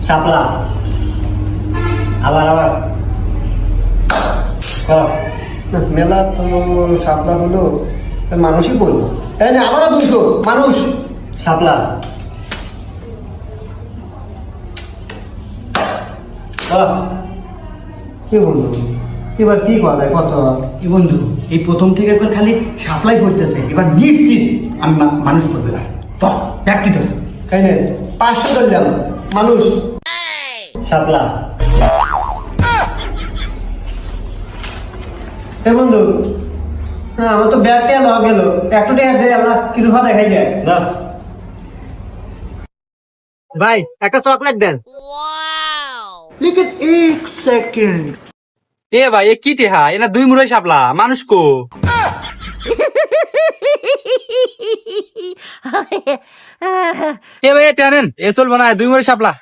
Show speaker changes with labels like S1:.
S1: শাপলা। আবার আবার মেলা তো শাপলা হলো, মানুষই বলবো। আবারও 200 মানুষ শাপলা। কি বন্ধু, এবার কি করা যায় কত?
S2: কি বন্ধু, এই প্রথম থেকে একবার খালি সাপ্লাই করতেছে, এবার নিশ্চিত আমি মানুষ করবে না। তো ব্যক্তি তো
S1: 500 ধরলাম মানুষ শাপলা। বন্ধু, আমার তো ব্যাগ টেয়া লওয়া গেল, একটু টেয়া দেয় আল্লাহ, কিছু খাওয়া দেখাই যায় না। ভাই একটা চকলেট দেন।
S2: लेकिन 1 সেকেন্ড।
S3: এ ভাই এ কি টেহা, এনা 2 মুড়াই শাপলা মানুষ কো। এ ভাই টেনেন, এ চলবো না, 2 মুড়াই শাপলা।